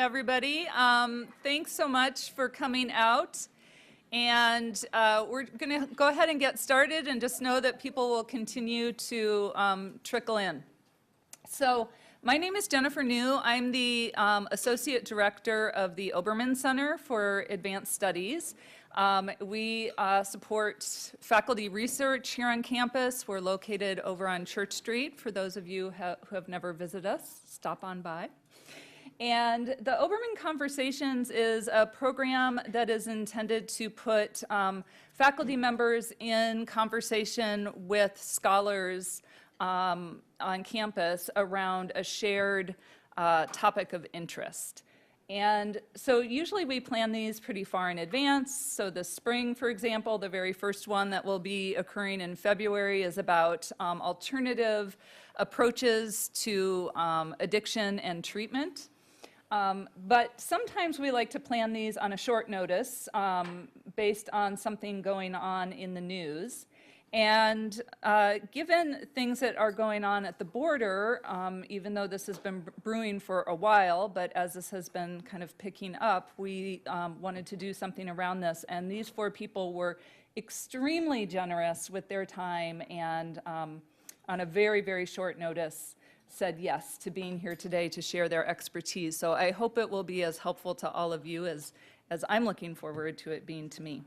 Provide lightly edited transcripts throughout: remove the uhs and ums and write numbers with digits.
everybody. Thanks so much for coming out. And we're going to go ahead and get started, and just know that people will continue to trickle in. So my name is Jennifer New. I'm the Associate Director of the Obermann Center for Advanced Studies. We support faculty research here on campus. We're located over on Church Street. For those of you who have never visited us, stop on by. And the Obermann Conversations is a program that is intended to put faculty members in conversation with scholars on campus around a shared topic of interest. And so usually we plan these pretty far in advance. So this spring, for example, the very first one that will be occurring in February is about alternative approaches to addiction and treatment. But sometimes we like to plan these on a short notice based on something going on in the news. And given things that are going on at the border, even though this has been brewing for a while, but as this has been kind of picking up, we wanted to do something around this. And these four people were extremely generous with their time, and on a very, very short notice said yes to being here today to share their expertise. So I hope it will be as helpful to all of you as I'm looking forward to it being to me.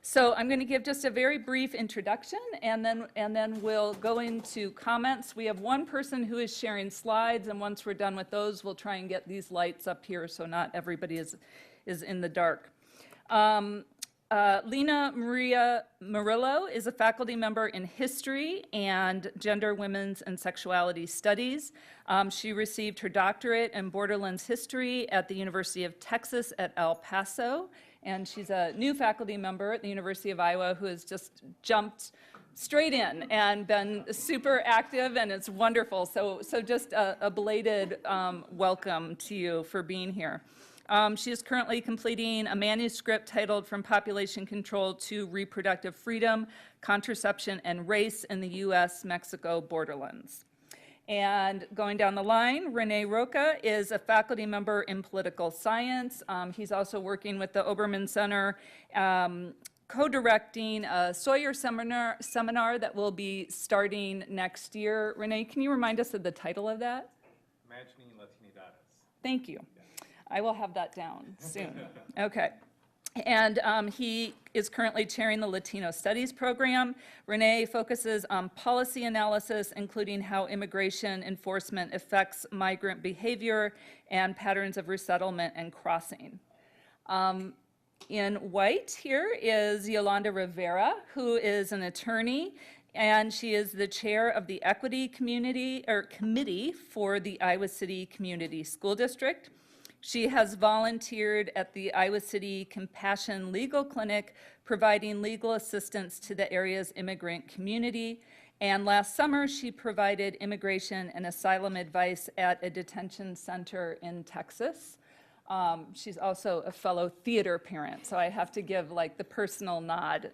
So I'm going to give just a very brief introduction, and then we'll go into comments. We have one person who is sharing slides, and once we're done with those, we'll try and get these lights up here so not everybody is in the dark. Lina-Maria Murillo is a faculty member in history and gender, women's, and sexuality studies. She received her doctorate in borderlands history at the University of Texas at El Paso. And she's a new faculty member at the University of Iowa who has just jumped straight in and been super active, and it's wonderful. So just a belated welcome to you for being here. She is currently completing a manuscript titled From Population Control to Reproductive Freedom, Contraception and Race in the U.S.-Mexico Borderlands. And going down the line, Rene Rocha is a faculty member in political science. He's also working with the Obermann Center, co-directing a Sawyer seminar that will be starting next year. Rene, can you remind us of the title of that? Imagining Latinidades. Thank you. I will have that down soon. Okay. And he is currently chairing the Latino Studies program. Rene focuses on policy analysis, including how immigration enforcement affects migrant behavior and patterns of resettlement and crossing. In white here is Yolanda Rivera, who is an attorney, and she is the chair of the Equity Committee for the Iowa City Community School District. She has volunteered at the Iowa City Compassion Legal Clinic, providing legal assistance to the area's immigrant community. And last summer, she provided immigration and asylum advice at a detention center in Texas. She's also a fellow theater parent, so I have to give like the personal nod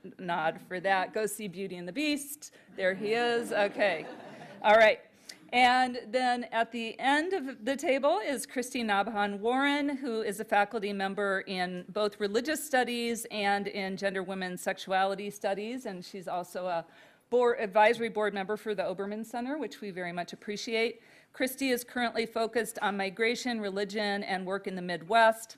for that. Go see Beauty and the Beast. There he is. Okay. All right. And then at the end of the table is Kristy Nabhan-Warren, who is a faculty member in both religious studies and in gender, women's, sexuality studies, and she's also a advisory board member for the Obermann Center, which we very much appreciate. Kristy is currently focused on migration, religion, and work in the Midwest.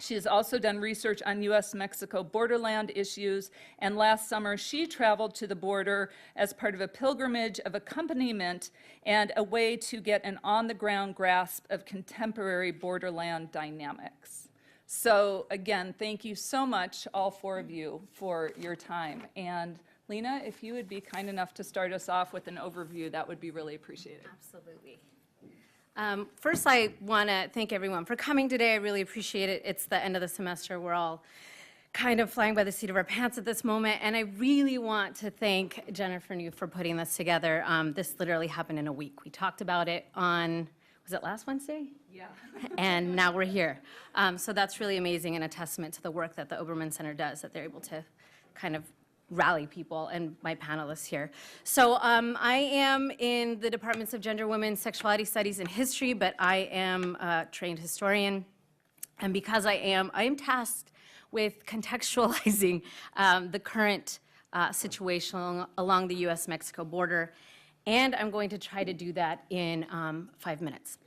She has also done research on U.S.-Mexico borderland issues, and last summer she traveled to the border as part of a pilgrimage of accompaniment and a way to get an on-the-ground grasp of contemporary borderland dynamics. So again, thank you so much, all four of you, for your time. And Lina, if you would be kind enough to start us off with an overview, that would be really appreciated. Absolutely. First, I want to thank everyone for coming today. I really appreciate it. It's the end of the semester. We're all kind of flying by the seat of our pants at this moment. And I really want to thank Jennifer New for putting this together. This literally happened in a week. We talked about it on, was it last Wednesday? Yeah. And now we're here. So that's really amazing and a testament to the work that the Obermann Center does, that they're able to kind of rally people and my panelists here. So I am in the departments of gender, women, sexuality studies, and history, but I am a trained historian. And because I am tasked with contextualizing the current situation along the US-Mexico border, and I'm going to try to do that in 5 minutes.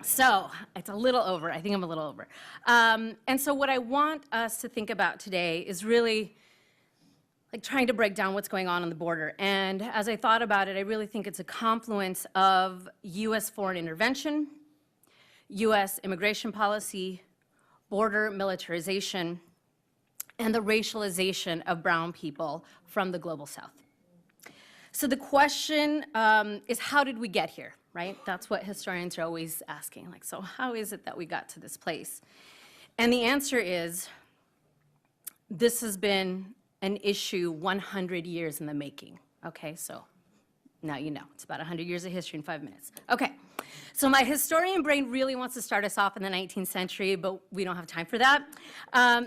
So it's a little over. I think I'm a little over. And so what I want us to think about today is really like trying to break down what's going on the border. And as I thought about it, I really think it's a confluence of US foreign intervention, US immigration policy, border militarization, and the racialization of brown people from the global south. So the question is, how did we get here, right? That's what historians are always asking, like, so how is it that we got to this place? And the answer is, this has been an issue 100 years in the making, okay? So now you know, it's about 100 years of history in 5 minutes. Okay, so my historian brain really wants to start us off in the 19th century, but we don't have time for that.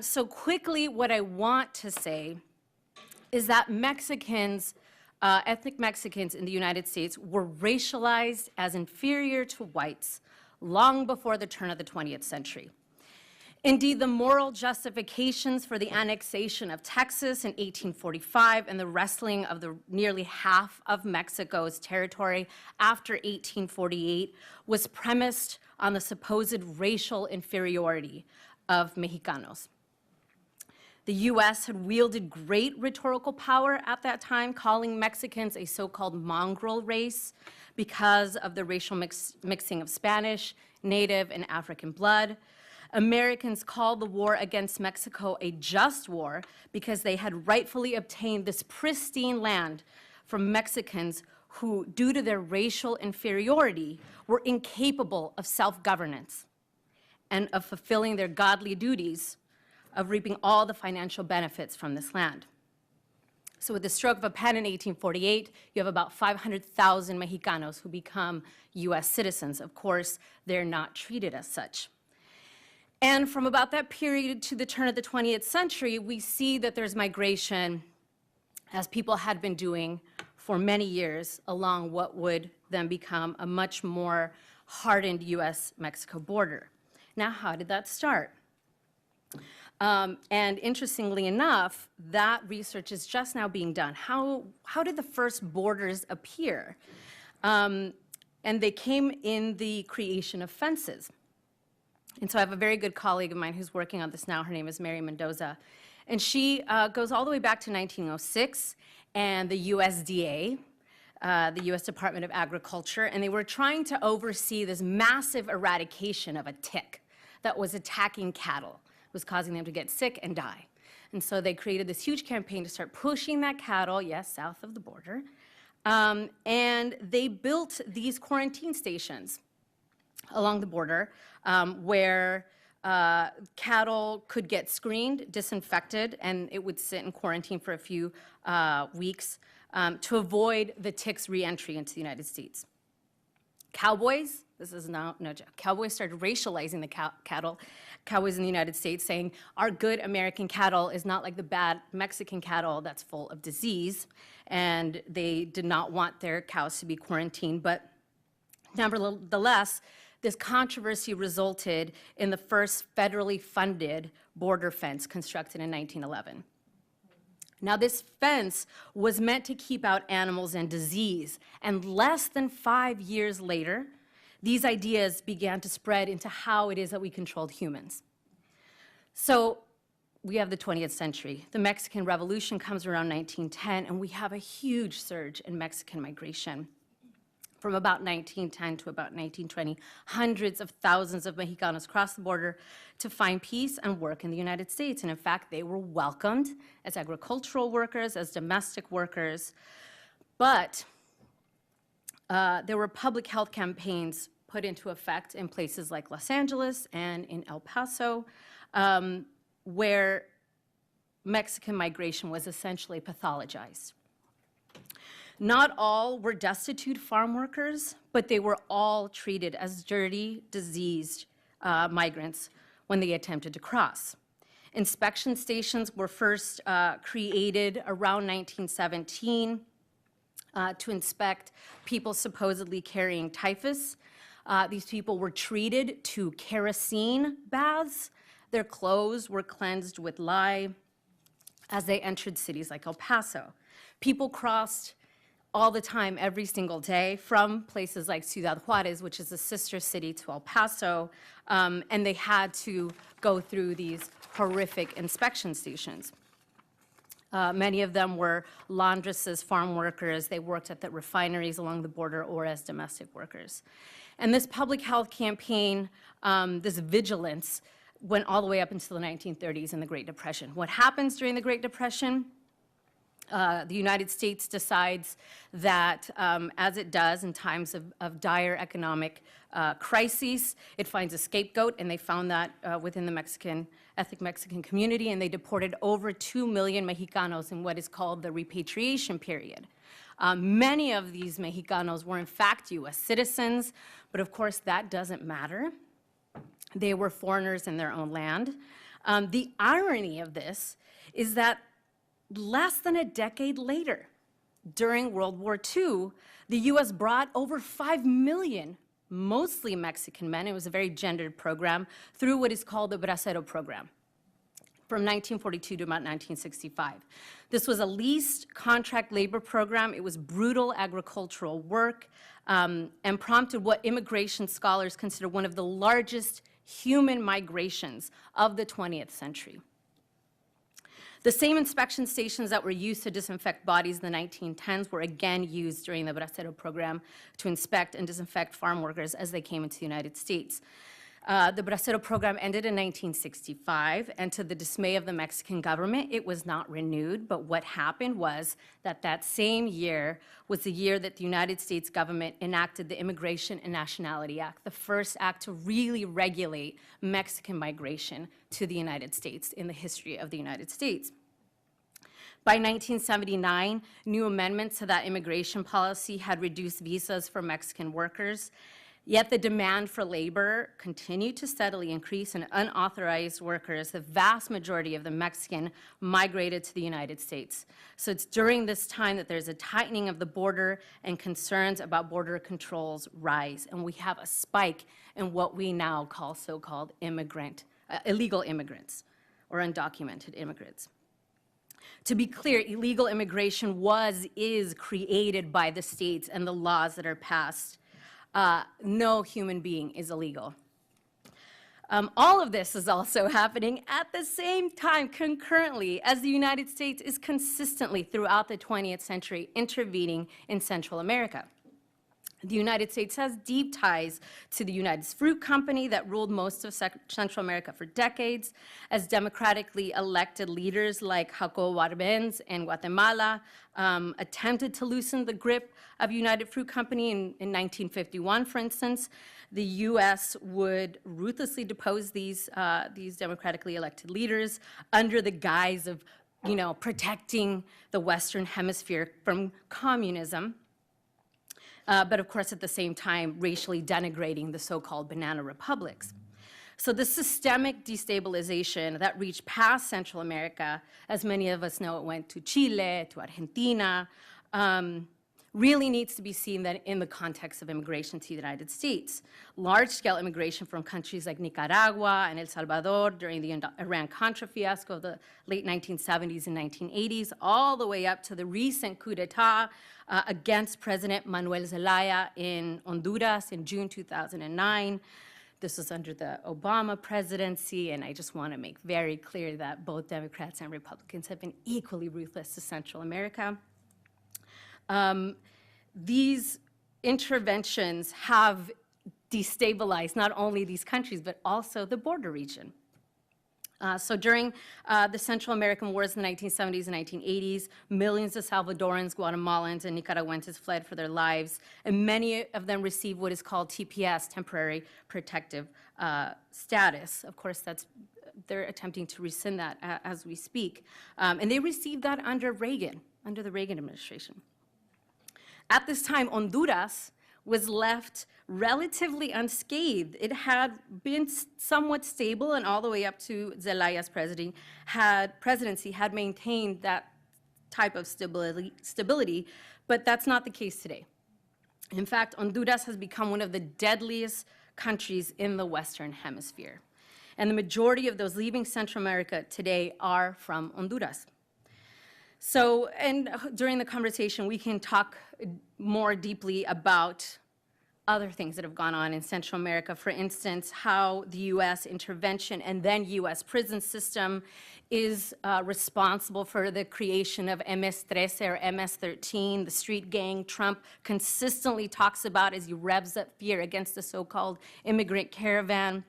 So quickly, what I want to say is that Mexicans, ethnic Mexicans in the United States were racialized as inferior to whites long before the turn of the 20th century. Indeed, the moral justifications for the annexation of Texas in 1845 and the wresting of the nearly half of Mexico's territory after 1848 was premised on the supposed racial inferiority of Mexicanos. The US had wielded great rhetorical power at that time, calling Mexicans a so-called mongrel race because of the racial mixing of Spanish, Native, and African blood. Americans called the war against Mexico a just war because they had rightfully obtained this pristine land from Mexicans who, due to their racial inferiority, were incapable of self-governance and of fulfilling their godly duties of reaping all the financial benefits from this land. So with the stroke of a pen in 1848, you have about 500,000 Mexicanos who become US citizens. Of course, they're not treated as such. And from about that period to the turn of the 20th century, we see that there's migration, as people had been doing for many years, along what would then become a much more hardened US-Mexico border. Now, how did that start? And interestingly enough, that research is just now being done. How did the first borders appear? And they came in the creation of fences. And so I have a very good colleague of mine who's working on this now. Her name is Mary Mendoza. And she goes all the way back to 1906 and the USDA, the US Department of Agriculture, and they were trying to oversee this massive eradication of a tick that was attacking cattle. It was causing them to get sick and die. And so they created this huge campaign to start pushing that cattle, yes, south of the border. And they built these quarantine stations along the border where cattle could get screened, disinfected, and it would sit in quarantine for a few weeks to avoid the ticks' re-entry into the United States. Cowboys, this is no joke, cowboys started racializing the cattle. Cowboys in the United States saying, our good American cattle is not like the bad Mexican cattle that's full of disease, and they did not want their cows to be quarantined. But nevertheless, this controversy resulted in the first federally funded border fence constructed in 1911. Now, this fence was meant to keep out animals and disease, and less than 5 years later, these ideas began to spread into how it is that we controlled humans. So we have the 20th century. The Mexican Revolution comes around 1910, and we have a huge surge in Mexican migration. From about 1910 to about 1920, hundreds of thousands of Mexicanos crossed the border to find peace and work in the United States. And in fact, they were welcomed as agricultural workers, as domestic workers. But there were public health campaigns put into effect in places like Los Angeles and in El Paso, where Mexican migration was essentially pathologized. Not all were destitute farm workers, but they were all treated as dirty, diseased migrants when they attempted to cross. Inspection stations were first created around 1917 to inspect people supposedly carrying typhus. These people were treated to kerosene baths. Their clothes were cleansed with lye as they entered cities like El Paso. People crossed all the time, every single day, from places like Ciudad Juarez, which is a sister city to El Paso, and they had to go through these horrific inspection stations. Many of them were laundresses, farm workers. They worked at the refineries along the border or as domestic workers. And this public health campaign, this vigilance, went all the way up until the 1930s and the Great Depression. What happens during the Great Depression? The United States decides that, as it does in times of dire economic crises, it finds a scapegoat, and they found that within the ethnic Mexican community, and they deported over 2 million Mexicanos in what is called the repatriation period. Many of these Mexicanos were in fact U.S. citizens, but of course that doesn't matter. They were foreigners in their own land. The irony of this is that less than a decade later, during World War II, the U.S. brought over 5 million, mostly Mexican men, it was a very gendered program, through what is called the Bracero program from 1942 to about 1965. This was a leased contract labor program. It was brutal agricultural work and prompted what immigration scholars consider one of the largest human migrations of the 20th century. The same inspection stations that were used to disinfect bodies in the 1910s were again used during the Bracero program to inspect and disinfect farm workers as they came into the United States. The Bracero program ended in 1965, and to the dismay of the Mexican government, it was not renewed. But what happened was that that same year was the year that the United States government enacted the Immigration and Nationality Act, the first act to really regulate Mexican migration to the United States in the history of the United States. By 1979, new amendments to that immigration policy had reduced visas for Mexican workers. Yet the demand for labor continued to steadily increase, and unauthorized workers, the vast majority of the Mexican, migrated to the United States. So it's during this time that there's a tightening of the border and concerns about border controls rise, and we have a spike in what we now call so-called illegal immigrants or undocumented immigrants. To be clear, illegal immigration is created by the states and the laws that are passed. No human being is illegal. All of this is also happening at the same time, concurrently, as the United States is consistently, throughout the 20th century, intervening in Central America. The United States has deep ties to the United Fruit Company that ruled most of Central America for decades, as democratically elected leaders like Jacobo Arbenz in Guatemala attempted to loosen the grip of United Fruit Company in 1951, for instance. The U.S. would ruthlessly depose these democratically elected leaders under the guise of, protecting the Western Hemisphere from communism. But of course, at the same time, racially denigrating the so-called banana republics. So the systemic destabilization that reached past Central America, as many of us know, it went to Chile, to Argentina, really needs to be seen that in the context of immigration to the United States. Large-scale immigration from countries like Nicaragua and El Salvador during the Iran-Contra fiasco of the late 1970s and 1980s, all the way up to the recent coup d'etat against President Manuel Zelaya in Honduras in June 2009. This was under the Obama presidency, and I just want to make very clear that both Democrats and Republicans have been equally ruthless to Central America. These interventions have destabilized not only these countries, but also the border region. So during the Central American Wars in the 1970s and 1980s, millions of Salvadorans, Guatemalans, and Nicaraguenses fled for their lives, and many of them received what is called TPS, temporary protective status. Of course, they're attempting to rescind that as we speak. And they received that under the Reagan administration. At this time, Honduras was left relatively unscathed. It had been somewhat stable, and all the way up to Zelaya's presidency had maintained that type of stability, but that's not the case today. In fact, Honduras has become one of the deadliest countries in the Western Hemisphere. And the majority of those leaving Central America today are from Honduras. So, and during the conversation, we can talk more deeply about other things that have gone on in Central America. For instance, how the U.S. intervention and then U.S. prison system is responsible for the creation of MS-13 or MS-13, the street gang Trump consistently talks about as he revs up fear against the so-called immigrant caravan.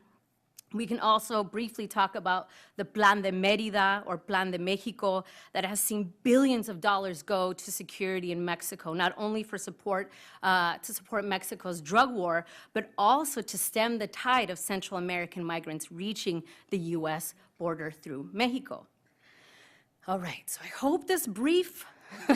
We can also briefly talk about the Plan de Mérida or Plan de México that has seen billions of dollars go to security in Mexico, not only for support to support Mexico's drug war, but also to stem the tide of Central American migrants reaching the U.S. border through Mexico. All right, so I hope this brief,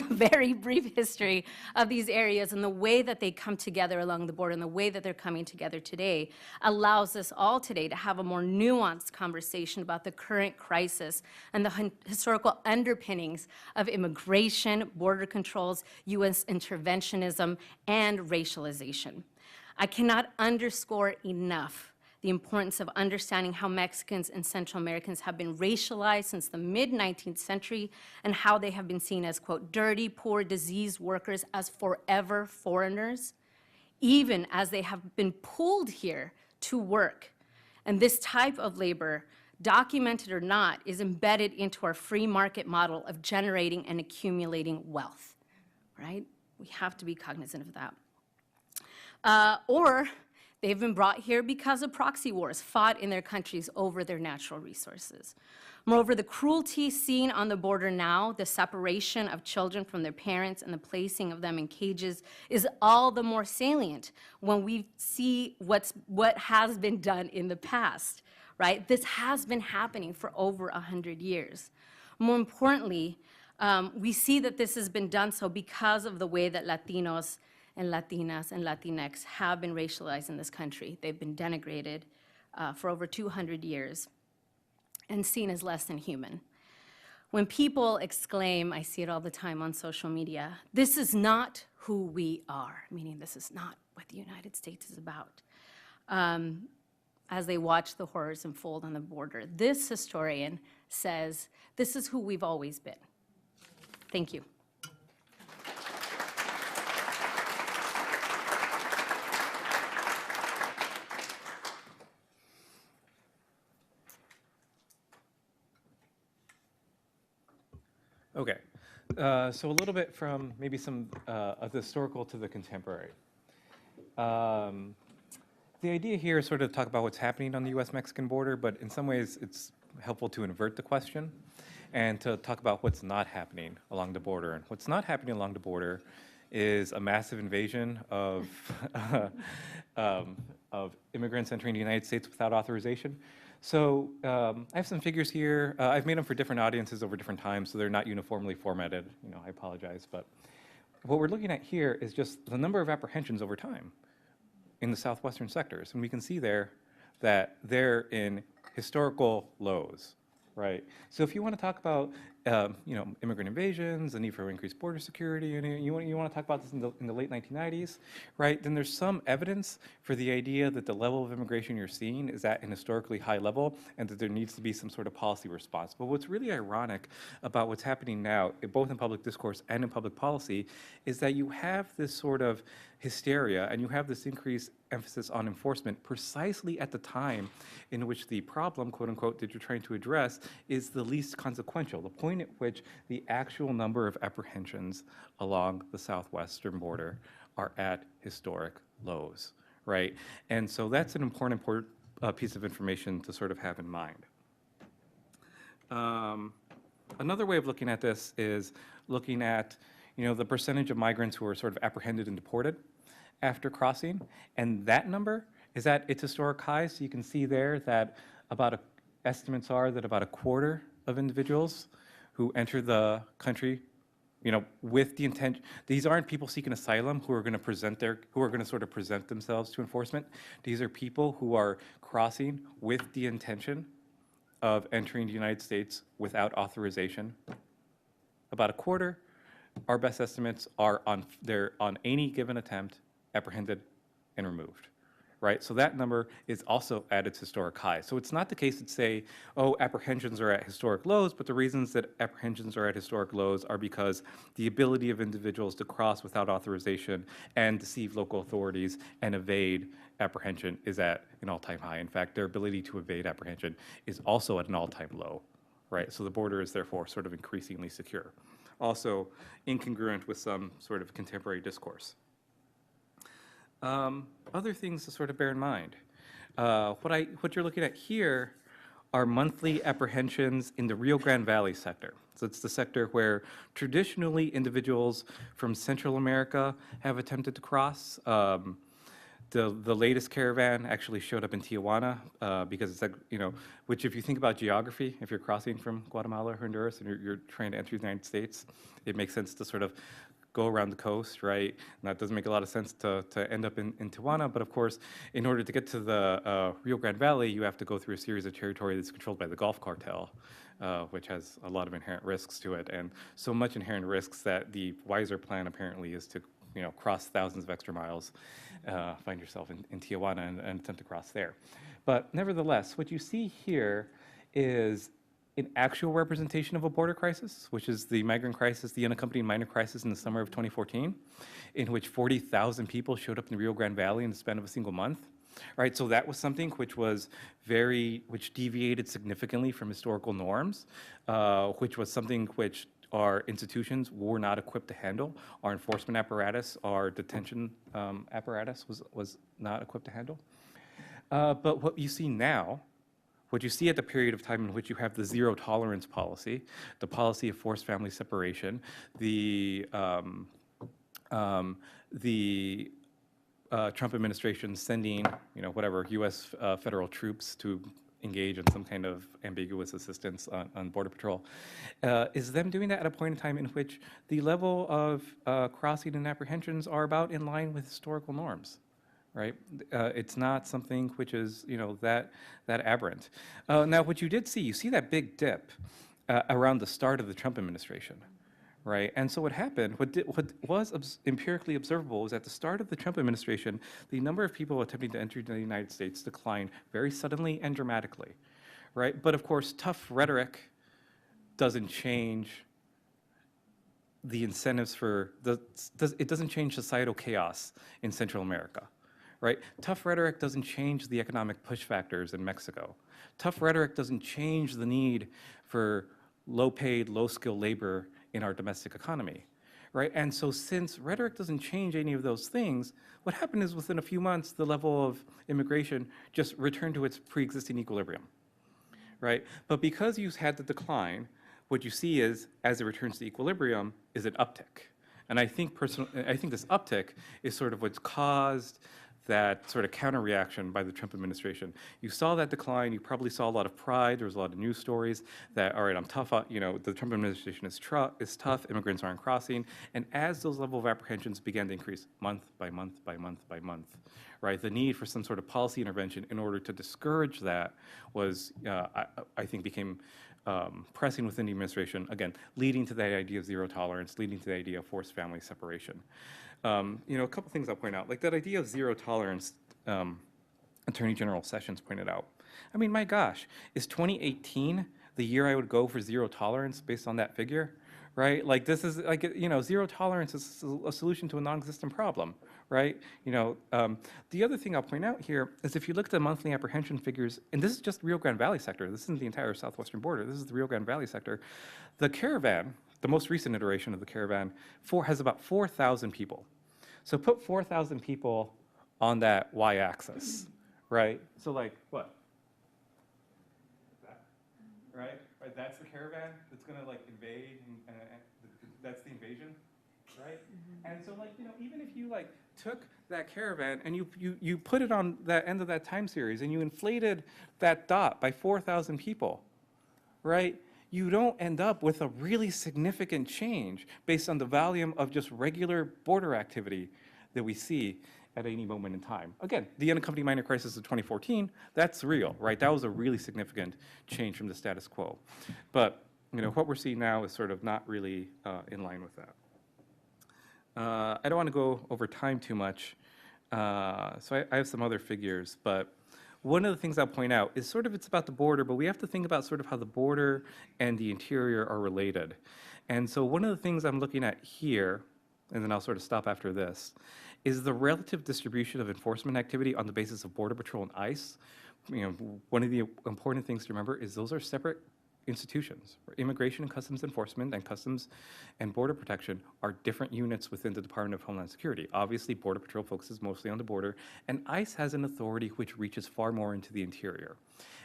very brief history of these areas and the way that they come together along the border and the way that they're coming together today allows us all today to have a more nuanced conversation about the current crisis and the historical underpinnings of immigration, border controls, U.S. interventionism, and racialization. I cannot underscore enough the importance of understanding how Mexicans and Central Americans have been racialized since the mid-19th century and how they have been seen as, quote, dirty, poor, diseased workers, as forever foreigners, even as they have been pulled here to work. And this type of labor, documented or not, is embedded into our free market model of generating and accumulating wealth, right? We have to be cognizant of that. Or they've been brought here because of proxy wars fought in their countries over their natural resources. Moreover, the cruelty seen on the border now, the separation of children from their parents and the placing of them in cages, is all the more salient when we see what has been done in the past, right? This has been happening for over 100 years. More importantly, we see that this has been done so because of the way that Latinos and Latinas and Latinx have been racialized in this country. They've been denigrated for over 200 years and seen as less than human. When people exclaim, I see it all the time on social media, this is not who we are, meaning this is not what the United States is about, as they watch the horrors unfold on the border, this historian says, this is who we've always been. Thank you. Okay, so a little bit from maybe some of the historical to the contemporary. The idea here is sort of to talk about what's happening on the U.S.-Mexican border, but in some ways it's helpful to invert the question and to talk about what's not happening along the border. And what's not happening along the border is a massive invasion of immigrants entering the United States without authorization. So I have some figures here. I've made them for different audiences over different times, so they're not uniformly formatted. You know, I apologize, but what we're looking at here is just the number of apprehensions over time in the southwestern sectors, and we can see there that they're in historical lows, right? So if you want to talk about immigrant invasions, the need for increased border security, and you want to talk about this in the late 1990s, right? Then there's some evidence for the idea that the level of immigration you're seeing is at an historically high level, and that there needs to be some sort of policy response. But what's really ironic about what's happening now, both in public discourse and in public policy, is that you have this sort of hysteria and you have this increased emphasis on enforcement precisely at the time in which the problem, quote unquote, that you're trying to address is the least consequential, the point at which the actual number of apprehensions along the southwestern border are at historic lows, right? And so that's an important piece of information to sort of have in mind. Another way of looking at this is looking at the percentage of migrants who are sort of apprehended and deported after crossing, and that number is at its historic high. So you can see there that estimates are that about a quarter of individuals who enter the country with the intent, these aren't people seeking asylum who are going to sort of present themselves to enforcement. These are people who are crossing with the intention of entering the United States without authorization. About a quarter, our best estimates are they're on any given attempt, apprehended and removed. Right? So that number is also at its historic high. So it's not the case that say, oh, apprehensions are at historic lows, but the reasons that apprehensions are at historic lows are because the ability of individuals to cross without authorization and deceive local authorities and evade apprehension is at an all-time high. In fact, their ability to evade apprehension is also at an all-time low. Right? So the border is therefore sort of increasingly secure. Also incongruent with some sort of contemporary discourse. Other things to sort of bear in mind. What you're looking at here are monthly apprehensions in the Rio Grande Valley sector. So it's the sector where traditionally individuals from Central America have attempted to cross. The latest caravan actually showed up in Tijuana because it's like, which if you think about geography, if you're crossing from Guatemala or Honduras and you're trying to enter the United States, it makes sense to sort of go around the coast, right? And that doesn't make a lot of sense to end up in Tijuana, but of course, in order to get to the Rio Grande Valley, you have to go through a series of territory that's controlled by the Gulf Cartel, which has a lot of inherent risks to it, and so much inherent risks that the wiser plan apparently is to cross thousands of extra miles, find yourself in Tijuana and attempt to cross there. But nevertheless, what you see here is an actual representation of a border crisis, which is the migrant crisis, the unaccompanied minor crisis in the summer of 2014, in which 40,000 people showed up in the Rio Grande Valley in the span of a single month. Right, so that was something which deviated significantly from historical norms, which was something which our institutions were not equipped to handle. Our enforcement apparatus, our detention apparatus was not equipped to handle. But what you see now, what you see at the period of time in which you have the zero tolerance policy, the policy of forced family separation, the Trump administration sending, whatever, U.S. Federal troops to engage in some kind of ambiguous assistance on Border Patrol, is them doing that at a point in time in which the level of crossing and apprehensions are about in line with historical norms. Right? It's not something which is, that aberrant. Now, what you did see, you see that big dip around the start of the Trump administration, right? And so what happened, what was empirically observable was at the start of the Trump administration, the number of people attempting to enter the United States declined very suddenly and dramatically, right? But of course, tough rhetoric doesn't change the incentives it doesn't change societal chaos in Central America. Right? Tough rhetoric doesn't change the economic push factors in Mexico. Tough rhetoric doesn't change the need for low-paid, low-skilled labor in our domestic economy. Right? And so since rhetoric doesn't change any of those things, what happened is within a few months, the level of immigration just returned to its pre-existing equilibrium. Right? But because you had the decline, what you see is, as it returns to equilibrium, is an uptick. And I think this uptick is sort of what's caused that sort of counter-reaction by the Trump administration. You saw that decline, you probably saw a lot of pride, there was a lot of news stories that, all right, I'm tough, the Trump administration is tough, immigrants aren't crossing, and as those level of apprehensions began to increase month by month by month by month, right, the need for some sort of policy intervention in order to discourage that was, I think, became pressing within the administration, again, leading to the idea of zero tolerance, leading to the idea of forced family separation. A couple things I'll point out, like that idea of zero tolerance, Attorney General Sessions pointed out. I mean, my gosh, is 2018 the year I would go for zero tolerance based on that figure, right? Like this is like, zero tolerance is a solution to a non-existent problem, right? The other thing I'll point out here is if you look at the monthly apprehension figures, and this is just Rio Grande Valley sector, this isn't the entire southwestern border, this is the Rio Grande Valley sector, the caravan, the most recent iteration of the caravan, has about 4,000 people. So put 4,000 people on that y-axis, right? So like what? That, right? Right? That's the caravan that's gonna like invade, and that's the invasion, right? And so like even if you like took that caravan and you put it on that end of that time series and you inflated that dot by 4,000 people, right? you don't end up with a really significant change based on the volume of just regular border activity that we see at any moment in time. Again, the unaccompanied minor crisis of 2014, that's real, right? That was a really significant change from the status quo. But what we're seeing now is sort of not really in line with that. I don't want to go over time too much, so I have some other figures, but one of the things I'll point out is it's about the border, but we have to think about how the border and the interior are related. And so one of the things I'm looking at here, and then I'll stop after this, is the relative distribution of enforcement activity on the basis of Border Patrol and ICE. One of the important things to remember is those are separate institutions. Immigration and Customs Enforcement and Customs and Border Protection are different units within the Department of Homeland Security. Obviously, Border Patrol focuses mostly on the border, and ICE has an authority which reaches far more into the interior.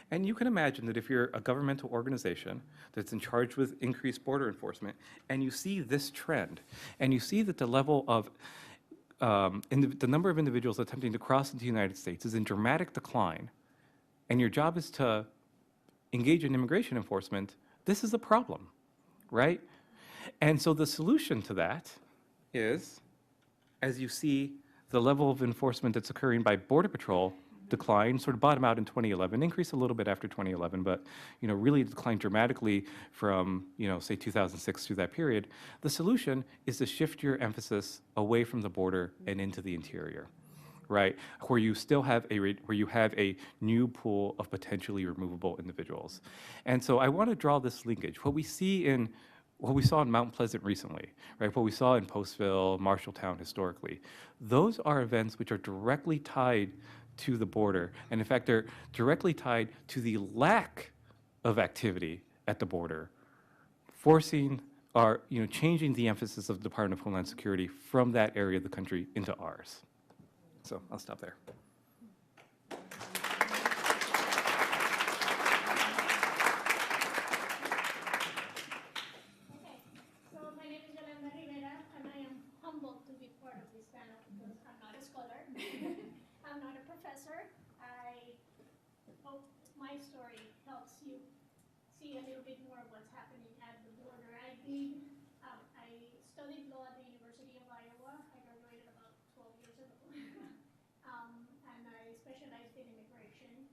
And you can imagine that if you're a governmental organization that's in charge with increased border enforcement, and you see this trend, and you see that the level of the number of individuals attempting to cross into the United States is in dramatic decline, and your job is to engage in immigration enforcement, this is a problem, right? And so the solution to that is, as you see the level of enforcement that's occurring by Border Patrol decline, bottom out in 2011, increase a little bit after 2011, but really declined dramatically from say 2006 through that period. The solution is to shift your emphasis away from the border and into the interior, right? Where you still have a new pool of potentially removable individuals. And so I want to draw this linkage. What we saw in Mount Pleasant recently, right? What we saw in Postville, Marshalltown historically, those are events which are directly tied to the border. And in fact, they're directly tied to the lack of activity at the border, changing the emphasis of the Department of Homeland Security from that area of the country into ours. So I'll stop there. I'm not a professor. I hope my story helps you see a little bit more of what's happening at the border. I studied law at the University of Iowa. I graduated about 12 years ago. And I specialized in immigration.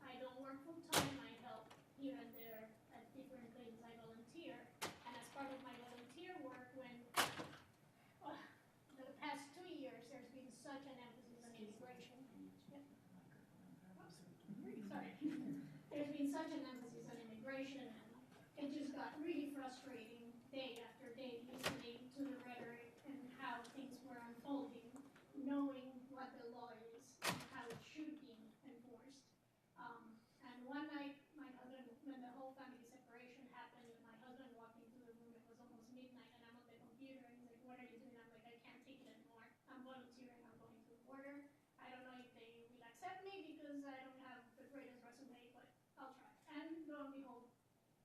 I don't work full time. I help here and there at different things. I volunteer. And as part of my volunteer work, the past 2 years, there's been such an emphasis on immigration. Sorry. There's been such an emphasis on immigration, and it just got really frustrating day after day listening to the rhetoric and how things were unfolding, knowing what the law is and how it should be enforced. And one night, my husband, when the whole family separation happened, my husband walked into the room. It was almost midnight, and I'm on the computer, and he's like, "What are you doing?" I'm like, "I can't take it anymore. I'm volunteering. I'm going to the border. I don't know if they will accept me because I don't have the greatest resume, but I'll try." And lo and behold,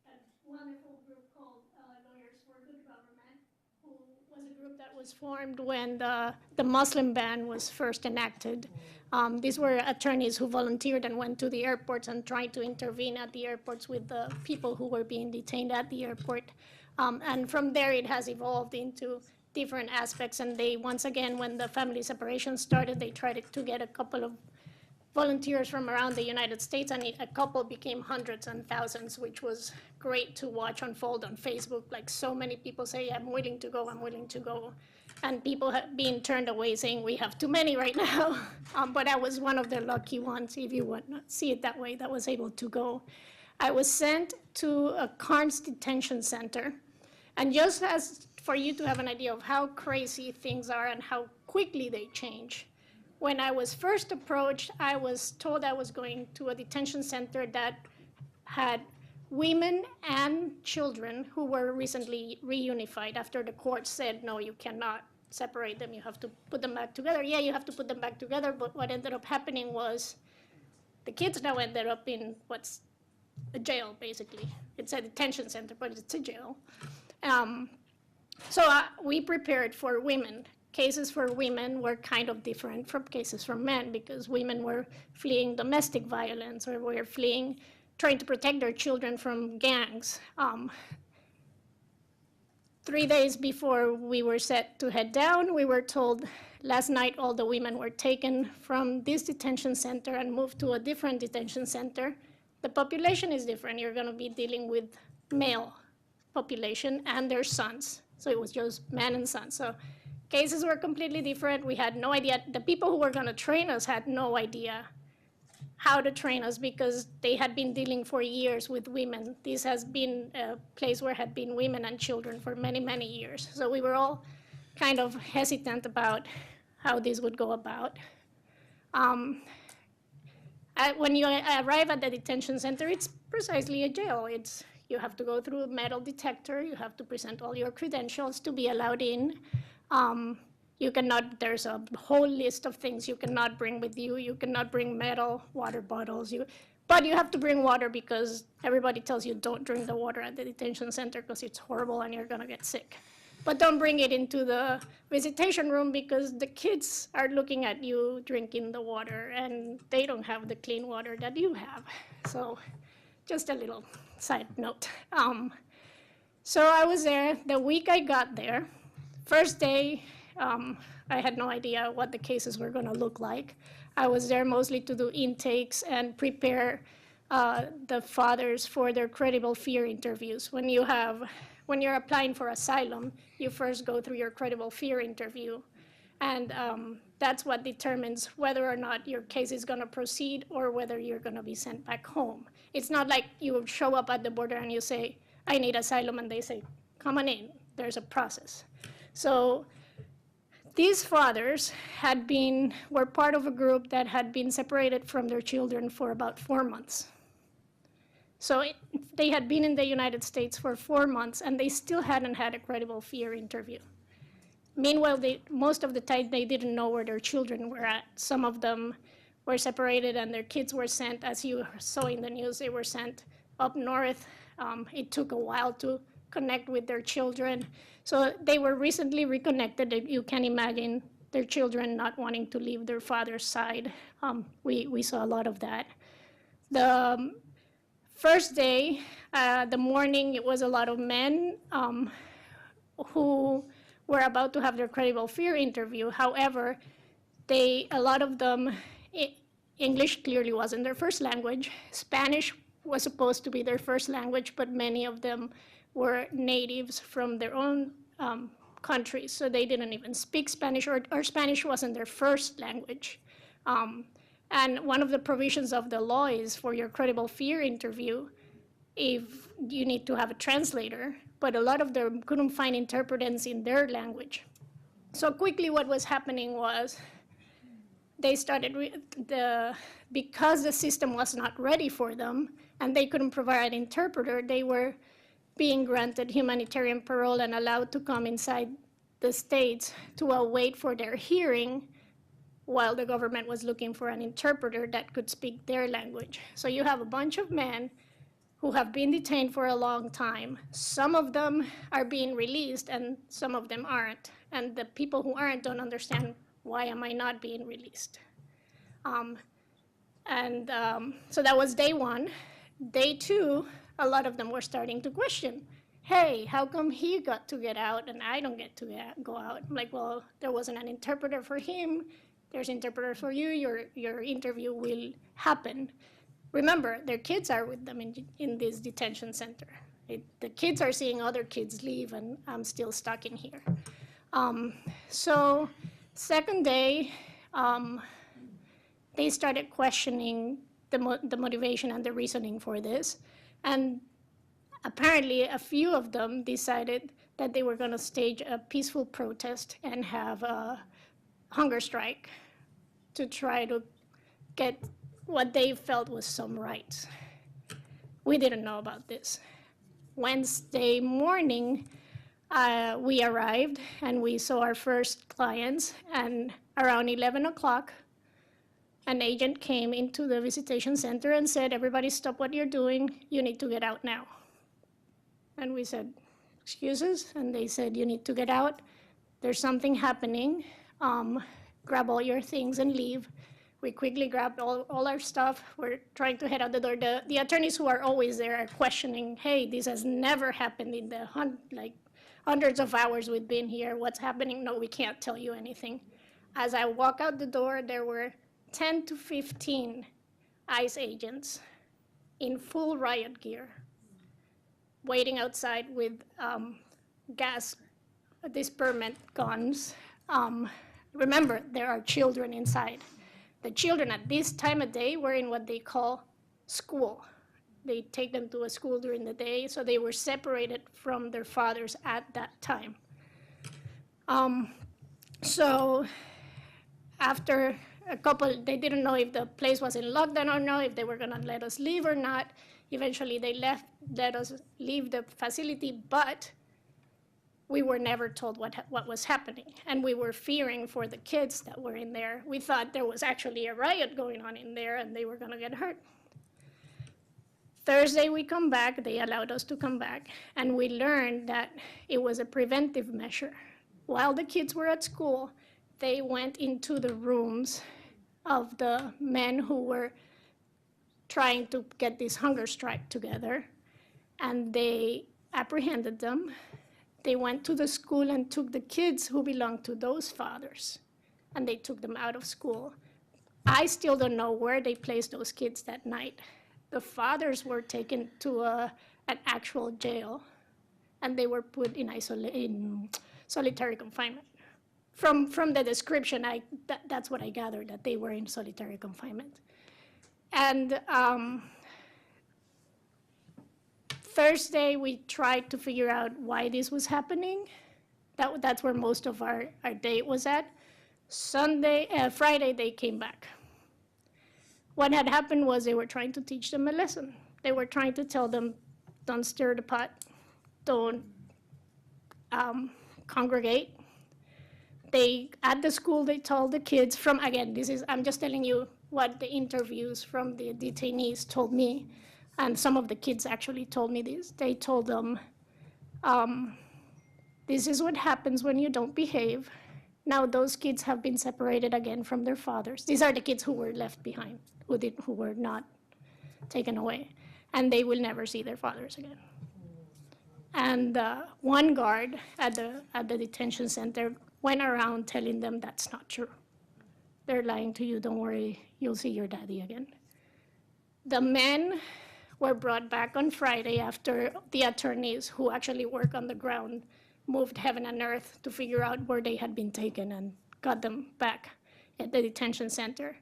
a wonderful group called Lawyers for Good Government, who was a group that was formed when the Muslim ban was first enacted. These were attorneys who volunteered and went to the airports and tried to intervene at the airports with the people who were being detained at the airport. And from there, it has evolved into different aspects. And they, once again, when the family separation started, they tried to get a couple of volunteers from around the United States, and a couple became hundreds and thousands, which was great to watch unfold on Facebook. Like, so many people say, "I'm willing to go, I'm willing to go." And people have been turned away saying, "We have too many right now." But I was one of the lucky ones, if you want to see it that way, that was able to go. I was sent to a Carnes Detention Center. And just as for you to have an idea of how crazy things are and how quickly they change, when I was first approached, I was told I was going to a detention center that had women and children who were recently reunified after the court said, "No, you cannot separate them, you have to put them back together." Yeah, you have to put them back together, but what ended up happening was the kids now ended up in what's a jail, basically. It's a detention center, but it's a jail. So we prepared for women. Cases for women were kind of different from cases for men because women were fleeing domestic violence or were fleeing trying to protect their children from gangs. 3 days before we were set to head down, we were told last night all the women were taken from this detention center and moved to a different detention center. The population is different. You're going to be dealing with male population and their sons. So it was just men and sons. So cases were completely different. We had no idea. The people who were going to train us had no idea how to train us because they had been dealing for years with women. This has been a place where had been women and children for many, many years. So we were all kind of hesitant about how this would go about. When you arrive at the detention center, it's precisely a jail. You have to go through a metal detector. You have to present all your credentials to be allowed in. You cannot, there's a whole list of things you cannot bring with you. You cannot bring metal, water bottles. But you have to bring water because everybody tells you don't drink the water at the detention center because it's horrible and you're gonna get sick. But don't bring it into the visitation room because the kids are looking at you drinking the water and they don't have the clean water that you have. So just a little side note. So I was there the week I got there. First day, I had no idea what the cases were going to look like. I was there mostly to do intakes and prepare the fathers for their credible fear interviews. When you're applying for asylum, you first go through your credible fear interview, and that's what determines whether or not your case is going to proceed or whether you're going to be sent back home. It's not like you show up at the border and you say, I need asylum, and they say, come on in. There's a process. So these fathers were part of a group that had been separated from their children for about 4 months. So they had been in the United States for 4 months, and they still hadn't had a credible fear interview. Meanwhile, most of the time, they didn't know where their children were at. Some of them were separated, and their kids were sent, as you saw in the news, they were sent up north. It took a while to connect with their children. So they were recently reconnected. You can imagine their children not wanting to leave their father's side. We saw a lot of that. The first day, the morning, it was a lot of men who were about to have their credible fear interview. However, a lot of them, English clearly wasn't their first language. Spanish was supposed to be their first language, but many of them were natives from their own countries, so they didn't even speak Spanish, or Spanish wasn't their first language. And one of the provisions of the law is for your credible fear interview, if you need to have a translator, but a lot of them couldn't find interpreters in their language. So quickly what was happening was they started, because the system was not ready for them and they couldn't provide an interpreter, they were being granted humanitarian parole and allowed to come inside the States to await for their hearing while the government was looking for an interpreter that could speak their language. So you have a bunch of men who have been detained for a long time. Some of them are being released and some of them aren't. And the people who aren't don't understand, why am I not being released? So that was day one. Day two, a lot of them were starting to question, hey, how come he got to get out and I don't get to go out? I'm like, well, there wasn't an interpreter for him. There's an interpreter for you. Your interview will happen. Remember, their kids are with them in this detention center. The kids are seeing other kids leave, and I'm still stuck in here. So second day, they started questioning the motivation and the reasoning for this. And apparently, a few of them decided that they were going to stage a peaceful protest and have a hunger strike to try to get what they felt was some rights. We didn't know about this. Wednesday morning, we arrived and we saw our first clients, and around 11 o'clock, an agent came into the visitation center and said, everybody stop what you're doing, you need to get out now. And we said, excuses? And they said, you need to get out, there's something happening, grab all your things and leave. We quickly grabbed all our stuff. We're trying to head out the door. The attorneys who are always there are questioning, hey, this has never happened in the hundreds of hours we've been here. What's happening? No, we can't tell you anything. As I walk out the door, there were 10 to 15 ICE agents in full riot gear, waiting outside with gas disperment guns. Remember, there are children inside. The children at this time of day were in what they call school. They take them to a school during the day, so they were separated from their fathers at that time. So after a couple, they didn't know if the place was in lockdown or not, if they were gonna let us leave or not. Eventually they let us leave the facility, but we were never told what was happening, and we were fearing for the kids that were in there. We thought there was actually a riot going on in there and they were gonna get hurt. Thursday we come back, they allowed us to come back, and we learned that it was a preventive measure. While the kids were at school, they went into the rooms of the men who were trying to get this hunger strike together, and they apprehended them. They went to the school and took the kids who belonged to those fathers, and they took them out of school. I still don't know where they placed those kids that night. The fathers were taken to an actual jail, and they were put in solitary confinement. From the description, that's what I gathered, that they were in solitary confinement. And Thursday, we tried to figure out why this was happening. That's where most of our day was at. Friday, they came back. What had happened was they were trying to teach them a lesson. They were trying to tell them, don't stir the pot, don't congregate. At the school, they told the kids I'm just telling you what the interviews from the detainees told me, and some of the kids actually told me this. They told them, this is what happens when you don't behave. Now those kids have been separated again from their fathers. These are the kids who were left behind, who were not taken away, and they will never see their fathers again. And one guard at the detention center went around telling them that's not true. They're lying to you, don't worry, you'll see your daddy again. The men were brought back on Friday after the attorneys who actually work on the ground moved heaven and earth to figure out where they had been taken and got them back at the detention center.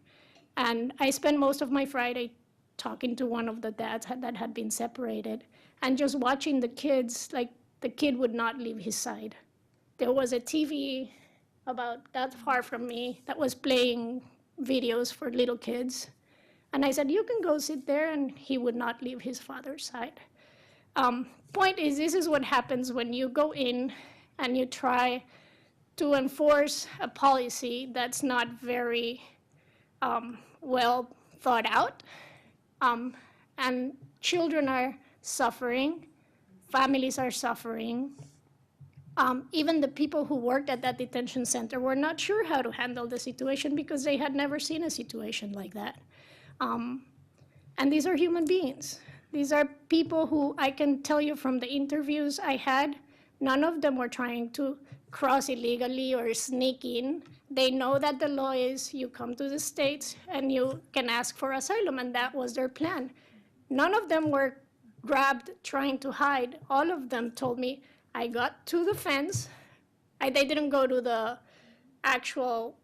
And I spent most of my Friday talking to one of the dads that had been separated and just watching the kids, like the kid would not leave his side. There was a TV about that far from me that was playing videos for little kids. And I said, you can go sit there, and he would not leave his father's side. Point is, this is what happens when you go in and you try to enforce a policy that's not very well thought out. And children are suffering, families are suffering. Even the people who worked at that detention center were not sure how to handle the situation because they had never seen a situation like that. And these are human beings. These are people who I can tell you from the interviews I had, none of them were trying to cross illegally or sneak in. They know that the law is you come to the States and you can ask for asylum, and that was their plan. None of them were grabbed trying to hide. All of them told me, I got to the fence. They didn't go to the actual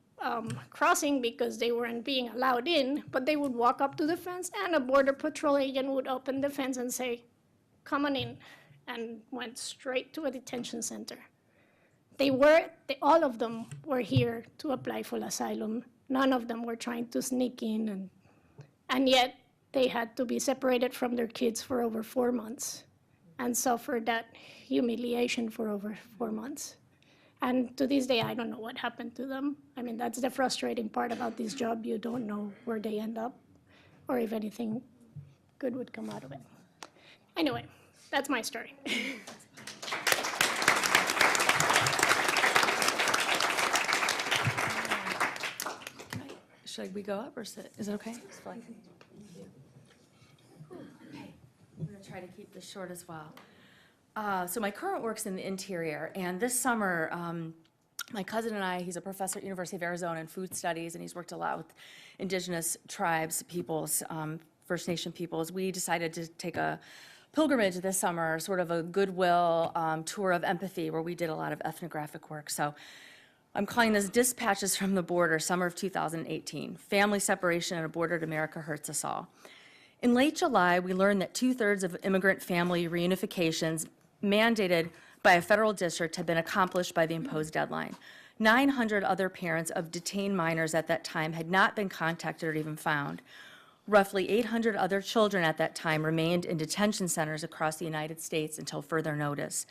crossing because they weren't being allowed in, but they would walk up to the fence and a border patrol agent would open the fence and say, come on in, and went straight to a detention center. All of them were here to apply for asylum. None of them were trying to sneak in, and yet they had to be separated from their kids for over 4 months and suffer that humiliation for over 4 months. And to this day, I don't know what happened to them. I mean, that's the frustrating part about this job. You don't know where they end up or if anything good would come out of it. Anyway, that's my story. should we go up or sit? Is it okay? Okay, I'm going to try to keep this short as well. So my current work's in the interior, and this summer, my cousin and I, he's a professor at University of Arizona in food studies, and he's worked a lot with indigenous tribes, peoples, First Nation peoples. We decided to take a pilgrimage this summer, sort of a goodwill tour of empathy, where we did a lot of ethnographic work. So I'm calling this Dispatches from the Border, summer of 2018. Family separation in a bordered America hurts us all. In late July, we learned that 2/3 of immigrant family reunifications mandated by a federal district had been accomplished by the imposed deadline. 900 other parents of detained minors at that time had not been contacted or even found. Roughly 800 other children at that time remained in detention centers across the United States until further notice.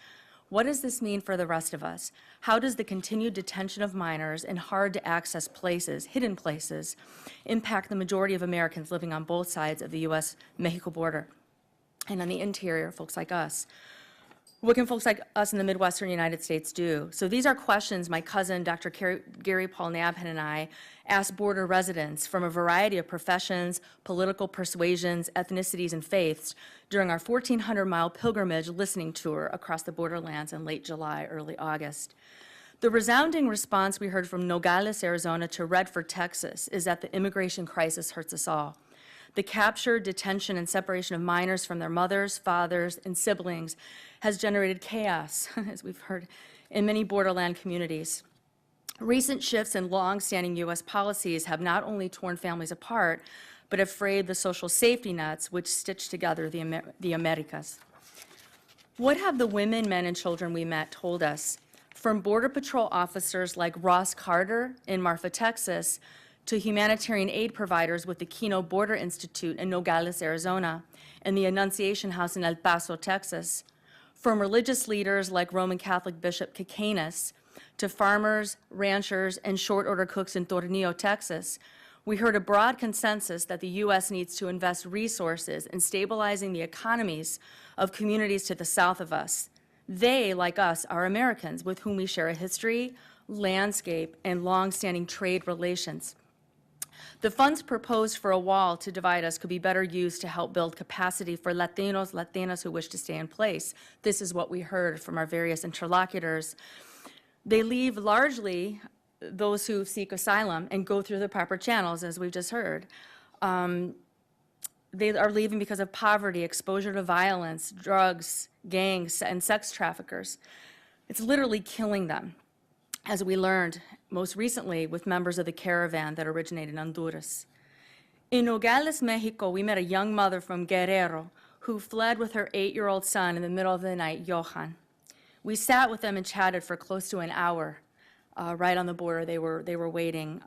What does this mean for the rest of us? How does the continued detention of minors in hard-to-access places, hidden places, impact the majority of Americans living on both sides of the U.S.-Mexico border and on the interior, folks like us? What can folks like us in the Midwestern United States do? So these are questions my cousin, Dr. Gary Paul Nabhan, and I asked border residents from a variety of professions, political persuasions, ethnicities, and faiths during our 1,400-mile pilgrimage listening tour across the borderlands in late July, early August. The resounding response we heard from Nogales, Arizona to Redford, Texas, is that the immigration crisis hurts us all. The capture, detention, and separation of minors from their mothers, fathers, and siblings has generated chaos, as we've heard, in many borderland communities. Recent shifts in long-standing U.S. policies have not only torn families apart, but have frayed the social safety nets which stitch together the Americas. What have the women, men, and children we met told us? From Border Patrol officers like Ross Carter in Marfa, Texas, to humanitarian aid providers with the Kino Border Institute in Nogales, Arizona, and the Annunciation House in El Paso, Texas. From religious leaders like Roman Catholic Bishop Kikanis, to farmers, ranchers, and short-order cooks in Tornillo, Texas, we heard a broad consensus that the U.S. needs to invest resources in stabilizing the economies of communities to the south of us. They, like us, are Americans with whom we share a history, landscape, and long-standing trade relations. The funds proposed for a wall to divide us could be better used to help build capacity for Latinos, Latinas who wish to stay in place. This is what we heard from our various interlocutors. They leave largely those who seek asylum and go through the proper channels, as we've just heard. They are leaving because of poverty, exposure to violence, drugs, gangs, and sex traffickers. It's literally killing them, as we learned most recently with members of the caravan that originated in Honduras. In Nogales, Mexico, we met a young mother from Guerrero who fled with her 8-year-old son in the middle of the night, Johan. We sat with them and chatted for close to an hour right on the border. They were waiting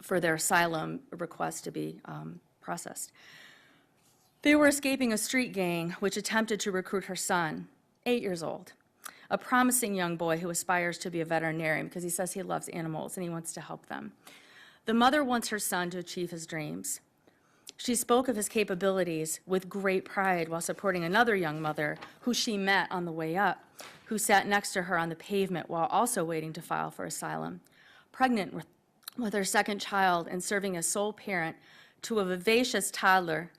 for their asylum request to be processed. They were escaping a street gang which attempted to recruit her son, 8 years old, a promising young boy who aspires to be a veterinarian because he says he loves animals and he wants to help them. The mother wants her son to achieve his dreams. She spoke of his capabilities with great pride while supporting another young mother who she met on the way up, who sat next to her on the pavement while also waiting to file for asylum, pregnant with her second child and serving as sole parent to a vivacious toddler.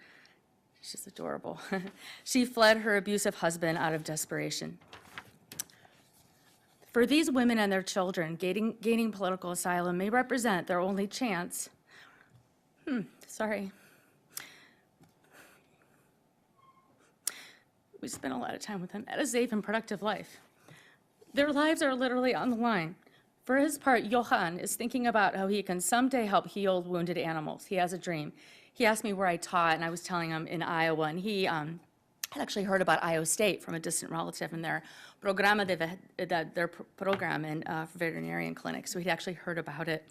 She's adorable. She fled her abusive husband out of desperation. For these women and their children, gaining political asylum may represent their only chance. Sorry. We spent a lot of time with them at a safe and productive life. Their lives are literally on the line. For his part, Johan is thinking about how he can someday help heal wounded animals. He has a dream. He asked me where I taught, and I was telling him in Iowa, and he had actually heard about Iowa State from a distant relative in their program in veterinarian clinics, so he'd actually heard about it.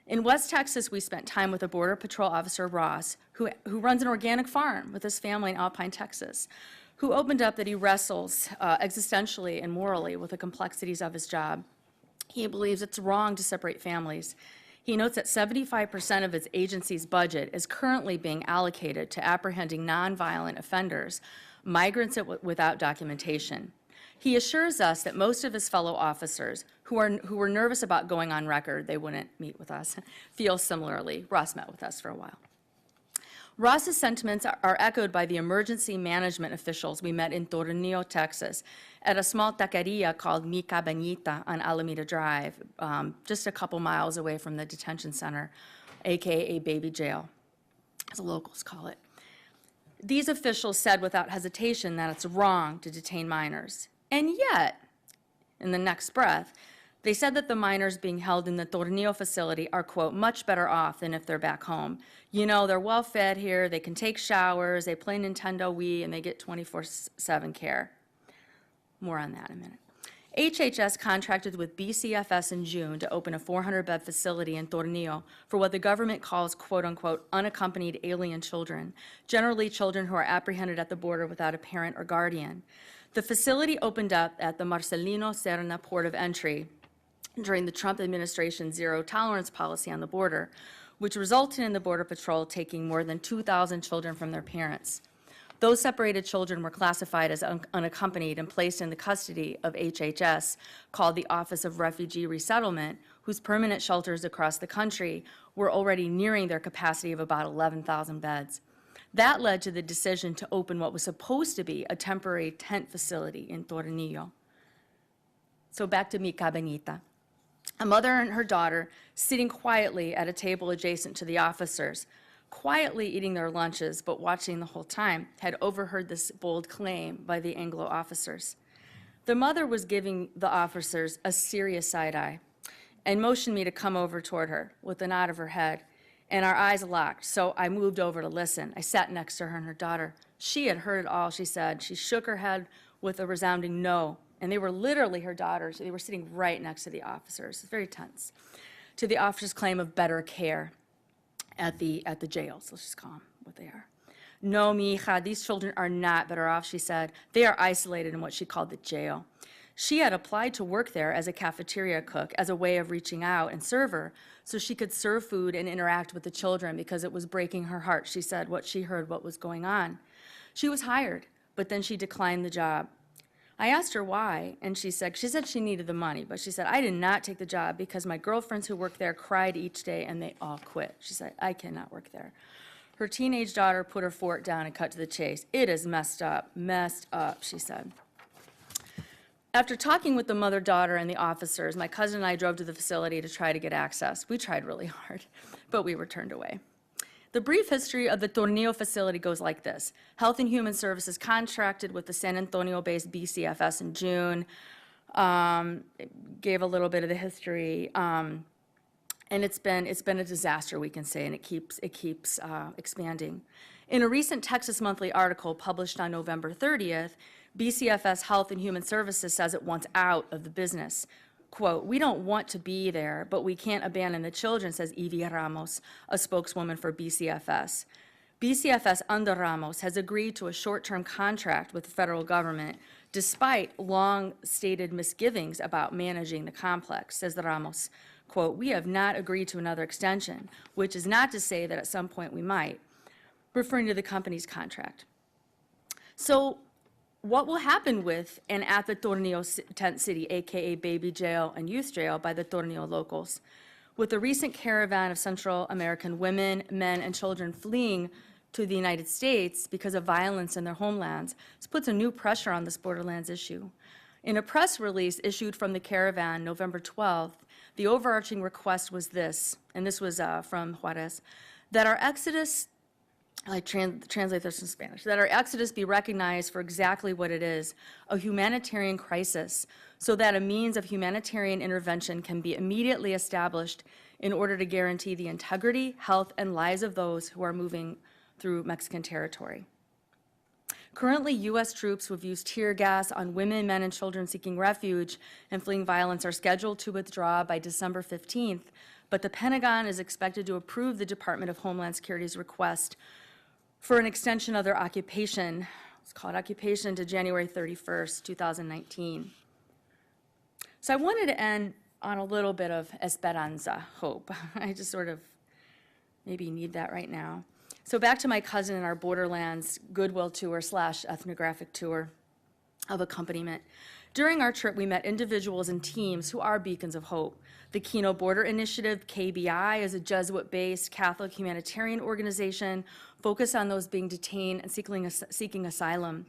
In West Texas, we spent time with a Border Patrol officer, Ross, who runs an organic farm with his family in Alpine, Texas, who opened up that he wrestles existentially and morally with the complexities of his job. He believes it's wrong to separate families. He notes that 75% of his agency's budget is currently being allocated to apprehending nonviolent offenders, migrants without documentation. He assures us that most of his fellow officers who were nervous about going on record, they wouldn't meet with us, feel similarly. Ross met with us for a while. Ross's sentiments are echoed by the emergency management officials we met in Tornillo, Texas, at a small taqueria called Mi Cabañita on Alameda Drive, just a couple miles away from the detention center, AKA baby jail, as the locals call it. These officials said without hesitation that it's wrong to detain minors. And yet, in the next breath, they said that the minors being held in the Tornillo facility are, quote, much better off than if they're back home. You know, they're well fed here, they can take showers, they play Nintendo Wii, and they get 24/7 care. More on that in a minute. HHS contracted with BCFS in June to open a 400-bed facility in Tornillo for what the government calls, quote unquote, unaccompanied alien children, generally children who are apprehended at the border without a parent or guardian. The facility opened up at the Marcelino Serna port of entry during the Trump administration's zero-tolerance policy on the border, which resulted in the Border Patrol taking more than 2,000 children from their parents. Those separated children were classified as unaccompanied and placed in the custody of HHS, called the Office of Refugee Resettlement, whose permanent shelters across the country were already nearing their capacity of about 11,000 beds. That led to the decision to open what was supposed to be a temporary tent facility in Tornillo. So back to Mi Cabañita. A mother and her daughter, sitting quietly at a table adjacent to the officers, quietly eating their lunches but watching the whole time, had overheard this bold claim by the Anglo officers. The mother was giving the officers a serious side-eye and motioned me to come over toward her with a nod of her head, and our eyes locked, so I moved over to listen. I sat next to her and her daughter. She had heard it all, she said. She shook her head with a resounding no, and they were literally her daughters. They were sitting right next to the officers. It's very tense. To the officers' claim of better care at the jails. Let's just call them what they are. No, mija, these children are not better off, she said. They are isolated in what she called the jail. She had applied to work there as a cafeteria cook as a way of reaching out and server so she could serve food and interact with the children because it was breaking her heart, she said, what she heard, what was going on. She was hired, but then she declined the job. I asked her why, and she said she needed the money, but she said, I did not take the job because my girlfriends who worked there cried each day and they all quit. She said, I cannot work there. Her teenage daughter put her fork down and cut to the chase. It is messed up, she said. After talking with the mother, daughter, and the officers, my cousin and I drove to the facility to try to get access. We tried really hard, but we were turned away. The brief history of the Tornillo facility goes like this. Health and Human Services contracted with the San Antonio-based BCFS in June, gave a little bit of the history, and it's been a disaster, we can say, and it keeps expanding. In a recent Texas Monthly article published on November 30th, BCFS Health and Human Services says it wants out of the business. Quote, we don't want to be there, but we can't abandon the children, says Evie Ramos, a spokeswoman for BCFS. BCFS under Ramos has agreed to a short-term contract with the federal government despite long-stated misgivings about managing the complex, says the Ramos. Quote, we have not agreed to another extension, which is not to say that at some point we might, referring to the company's contract. So what will happen with and at the Tornillo tent city, AKA baby jail and youth jail by the Tornillo locals? With the recent caravan of Central American women, men, and children fleeing to the United States because of violence in their homelands, this puts a new pressure on this borderlands issue. In a press release issued from the caravan November 12th, the overarching request was this, and this was from Juarez, that our exodus, I translate this in Spanish, that our exodus be recognized for exactly what it is, a humanitarian crisis, so that a means of humanitarian intervention can be immediately established in order to guarantee the integrity, health, and lives of those who are moving through Mexican territory. Currently, U.S. troops who have used tear gas on women, men, and children seeking refuge and fleeing violence are scheduled to withdraw by December 15th, but the Pentagon is expected to approve the Department of Homeland Security's request for an extension of their occupation, it's called occupation, to January 31st, 2019. So I wanted to end on a little bit of esperanza, hope. I just sort of maybe need that right now. So back to my cousin and our Borderlands Goodwill tour / ethnographic tour. of accompaniment. During our trip, we met individuals and teams who are beacons of hope. The Kino Border Initiative, KBI, is a Jesuit-based Catholic humanitarian organization focused on those being detained and seeking asylum.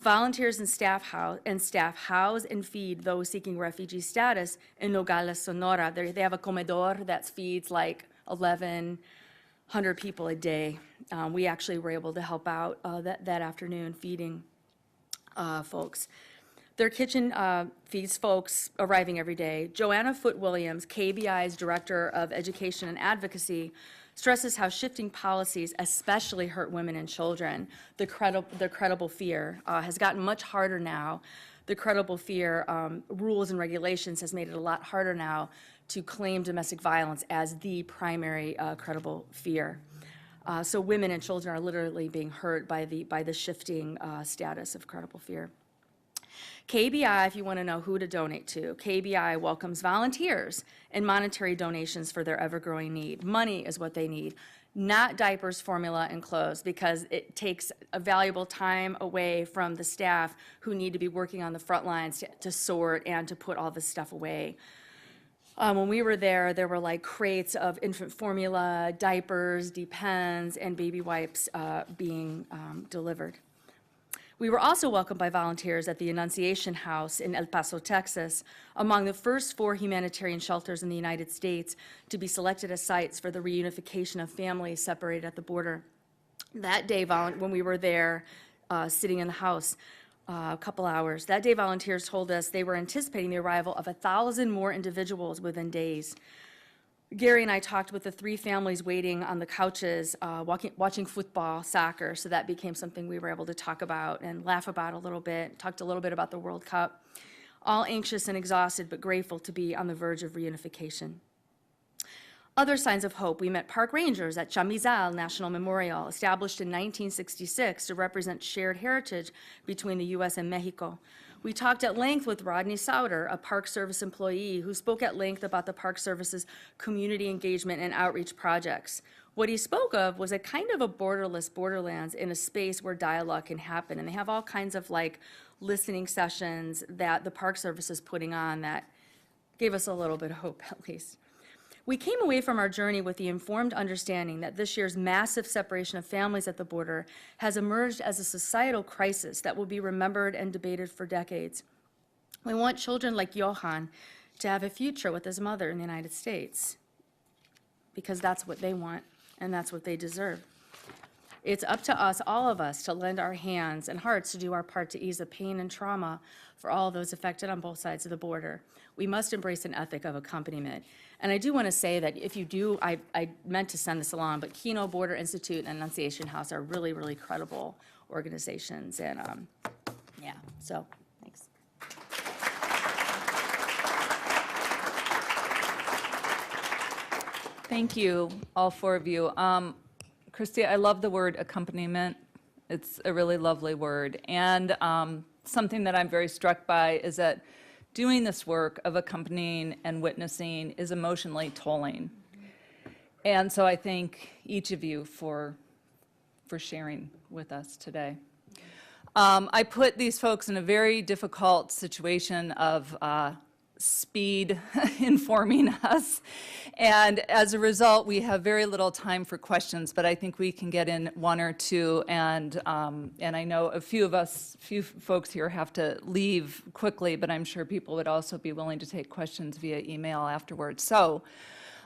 Volunteers and staff house and feed those seeking refugee status in Nogales, Sonora. They have a comedor that feeds like 1,100 people a day. We actually were able to help out that afternoon feeding folks. Their kitchen feeds folks arriving every day. Joanna Foote-Williams, KBI's Director of Education and Advocacy, stresses how shifting policies especially hurt women and children. The credible fear has gotten much harder now. The credible fear rules and regulations has made it a lot harder now to claim domestic violence as the primary credible fear. So women and children are literally being hurt by the shifting status of credible fear. KBI, if you want to know who to donate to, KBI welcomes volunteers and monetary donations for their ever-growing need. Money is what they need, not diapers, formula, and clothes, because it takes a valuable time away from the staff who need to be working on the front lines to sort and to put all this stuff away. When we were there were like crates of infant formula, diapers, Depends, and baby wipes being delivered. We were also welcomed by volunteers at the Annunciation House in El Paso, Texas, among the first 4 humanitarian shelters in the United States to be selected as sites for the reunification of families separated at the border. That day, when we were there sitting in the house a couple hours, that day volunteers told us they were anticipating the arrival of 1,000 more individuals within days. Gary and I talked with the 3 families waiting on the couches, watching football, soccer, so that became something we were able to talk about and laugh about a little bit, talked a little bit about the World Cup, all anxious and exhausted, but grateful to be on the verge of reunification. Other signs of hope, we met park rangers at Chamizal National Memorial, established in 1966 to represent shared heritage between the U.S. and Mexico. We talked at length with Rodney Sauter, a Park Service employee who spoke at length about the Park Service's community engagement and outreach projects. What he spoke of was a kind of a borderless borderlands in a space where dialogue can happen. And they have all kinds of like listening sessions that the Park Service is putting on that gave us a little bit of hope, at least. We came away from our journey with the informed understanding that this year's massive separation of families at the border has emerged as a societal crisis that will be remembered and debated for decades. We want children like Johan to have a future with his mother in the United States, because that's what they want and that's what they deserve. It's up to us, all of us, to lend our hands and hearts to do our part to ease the pain and trauma for all those affected on both sides of the border. We must embrace an ethic of accompaniment. And I do want to say that if you do, I meant to send this along, but Kino Border Institute and Annunciation House are really, really credible organizations. And yeah, so thanks. Thank you, all 4 of you. Kristy, I love the word accompaniment. It's a really lovely word. And something that I'm very struck by is that doing this work of accompanying and witnessing is emotionally tolling. And so I thank each of you for sharing with us today. I put these folks in a very difficult situation of speed informing us. And as a result, we have very little time for questions, but I think we can get in 1 or 2. And I know a few folks here have to leave quickly, but I'm sure people would also be willing to take questions via email afterwards. So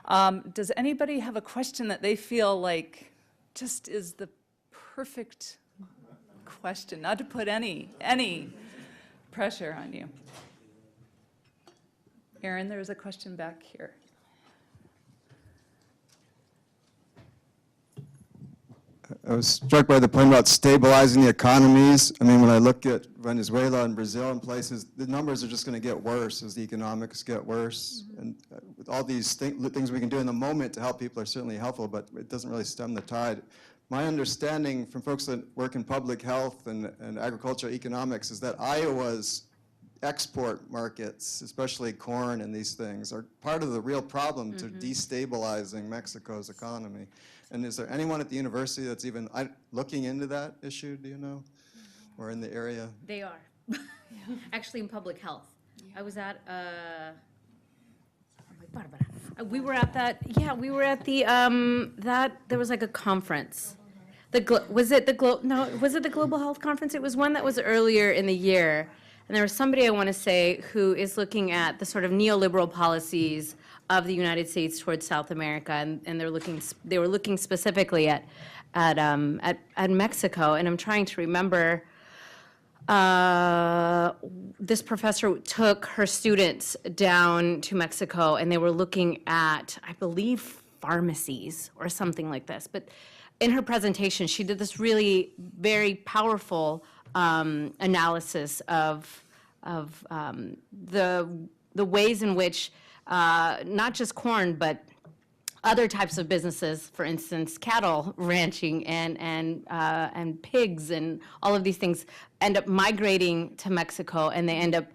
does anybody have a question that they feel like just is the perfect question, not to put any pressure on you? Aaron, there's a question back here. I was struck by the point about stabilizing the economies. I mean, when I look at Venezuela and Brazil and places, the numbers are just going to get worse as the economics get worse. Mm-hmm. And with all these things we can do in the moment to help people are certainly helpful, but it doesn't really stem the tide. My understanding from folks that work in public health and agricultural economics is that Iowa's export markets, especially corn and these things, are part of the real problem to destabilizing Mexico's economy. And is there anyone at the university that's even looking into that issue, do you know? Or in the area? They are. Actually, in public health. I was at, we were at that, we were at the, there was like a conference. Was it the Global Health Conference? It was one that was earlier in the year. And there was somebody, I want to say, who is looking at the sort of neoliberal policies of the United States towards South America, and they were looking specifically at Mexico. And I'm trying to remember, this professor took her students down to Mexico, and they were looking at, I believe, pharmacies or something like this. But in her presentation, she did this really very powerful analysis of the ways in which not just corn, but other types of businesses, for instance, cattle ranching and pigs and all of these things end up migrating to Mexico, and they end up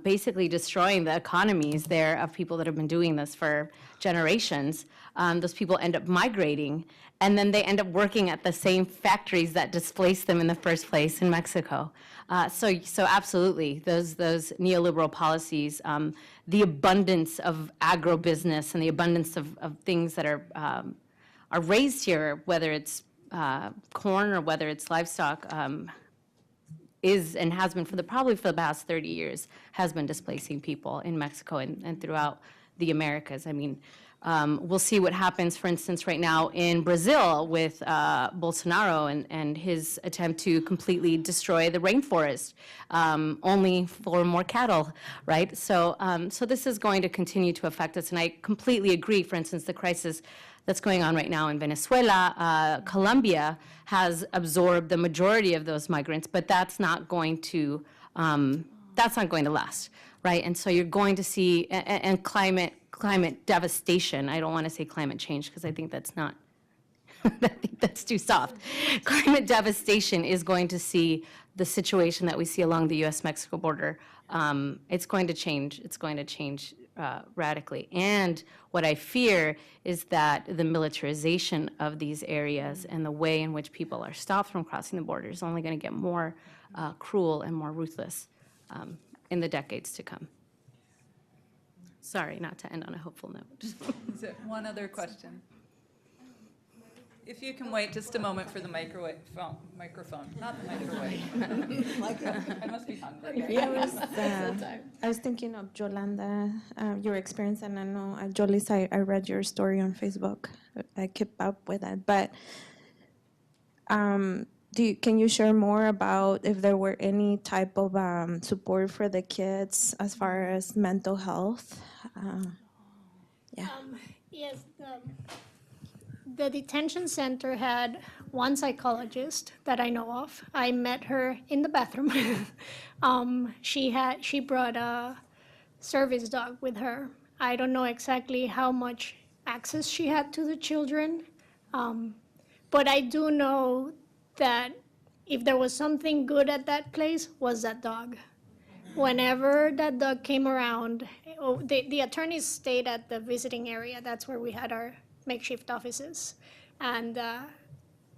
basically destroying the economies there of people that have been doing this for generations. Those people end up migrating, and then they end up working at the same factories that displaced them in the first place in Mexico. So absolutely, those neoliberal policies, the abundance of agribusiness and the abundance of things that are raised here, whether it's corn or whether it's livestock, is and has been probably for the past 30 years, has been displacing people in Mexico and throughout the Americas. I mean, we'll see what happens, for instance, right now in Brazil with Bolsonaro and his attempt to completely destroy the rainforest, only for more cattle, right? So this is going to continue to affect us, and I completely agree. For instance, the crisis that's going on right now in Venezuela, Colombia has absorbed the majority of those migrants, but that's not going to last, right? And so you're going to see, and climate devastation. I don't want to say climate change because I think that's not, I think that's too soft. Climate devastation is going to see the situation that we see along the U.S.-Mexico border. It's going to change. It's going to change radically. And what I fear is that the militarization of these areas and the way in which people are stopped from crossing the border is only going to get more cruel and more ruthless in the decades to come. Sorry, not to end on a hopeful note. Is there one other question? If you can wait just a moment for the microphone, not the microwave. I must be hungry. I was thinking of Yolanda, your experience, and I know, Jolis, I read your story on Facebook. I keep up with it, but can you share more about if there were any type of support for the kids as far as mental health? Yes, the detention center had one psychologist that I know of. I met her in the bathroom. She brought a service dog with her. I don't know exactly how much access she had to the children, but I do know that if there was something good at that place, was that dog. Whenever that dog came around, the attorneys stayed at the visiting area. That's where we had our makeshift offices. And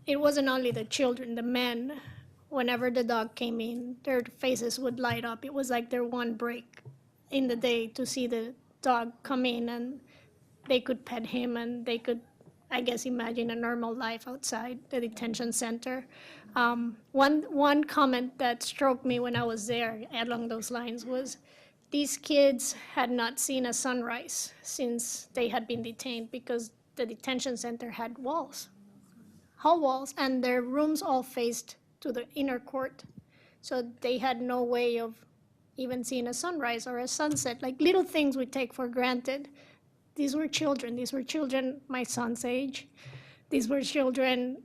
it wasn't only the children, the men, whenever the dog came in, their faces would light up. It was like their one break in the day to see the dog come in, and they could pet him and they could, I guess, imagine a normal life outside the detention center. One comment that struck me when I was there along those lines was these kids had not seen a sunrise since they had been detained, because the detention center had walls, hall walls, and their rooms all faced to the inner court. So they had no way of even seeing a sunrise or a sunset, like little things we take for granted. These were children my son's age. These were children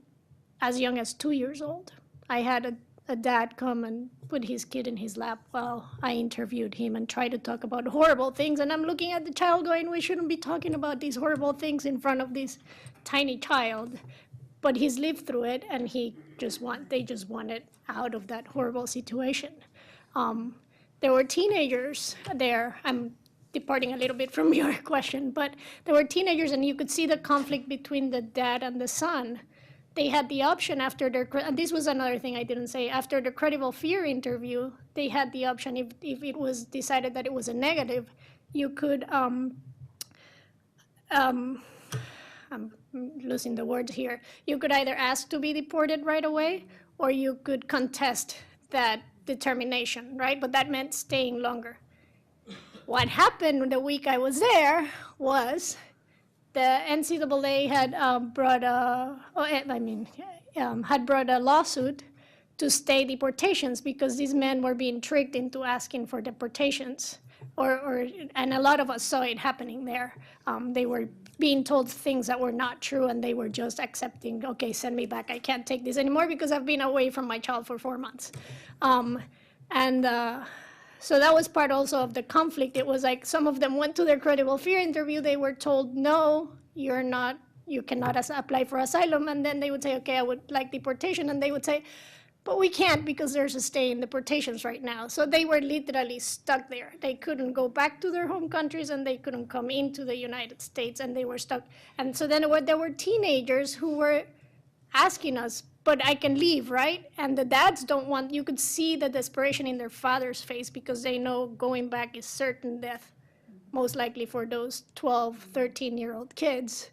as young as 2 years old. I had a dad come and put his kid in his lap while I interviewed him and tried to talk about horrible things. And I'm looking at the child going, we shouldn't be talking about these horrible things in front of this tiny child. But he's lived through it, and they just wanted out of that horrible situation. There were teenagers there. I'm departing a little bit from your question, but there were teenagers, and you could see the conflict between the dad and the son. they had the option after their, and this was another thing I didn't say, after the credible fear interview, they had the option, if it was decided that it was a negative, you could, I'm losing the words here, you could either ask to be deported right away, or you could contest that determination, right? But that meant staying longer. What happened the week I was there was the NCAA had brought a lawsuit to stay deportations because these men were being tricked into asking for deportations, and a lot of us saw it happening there. They were being told things that were not true, and they were just accepting, okay, send me back. I can't take this anymore because I've been away from my child for 4 months. So that was part also of the conflict. It was like some of them went to their credible fear interview. They were told, no, you cannot apply for asylum. And then they would say, okay, I would like deportation. And they would say, but we can't because there's a stay in deportations right now. So they were literally stuck there. They couldn't go back to their home countries, and they couldn't come into the United States, and they were stuck. And so then there were teenagers who were asking us, but I can leave, right? And the dads don't want, you could see the desperation in their father's face because they know going back is certain death, most likely for those 12, 13-year-old kids.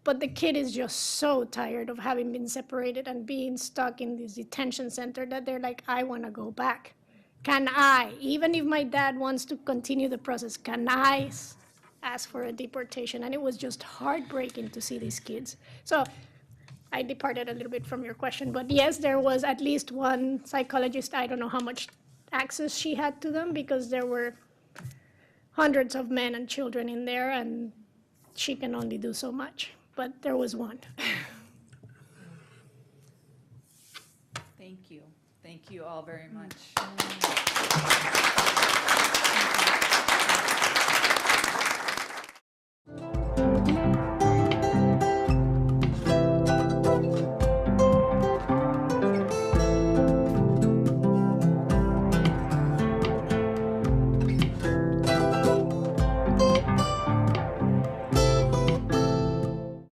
But the kid is just so tired of having been separated and being stuck in this detention center that they're like, I want to go back. Can I, even if my dad wants to continue the process, can I ask for a deportation? And it was just heartbreaking to see these kids. So I departed a little bit from your question, but yes, there was at least one psychologist. I don't know how much access she had to them because there were hundreds of men and children in there, and she can only do so much. But there was one. Thank you. Thank you all very much.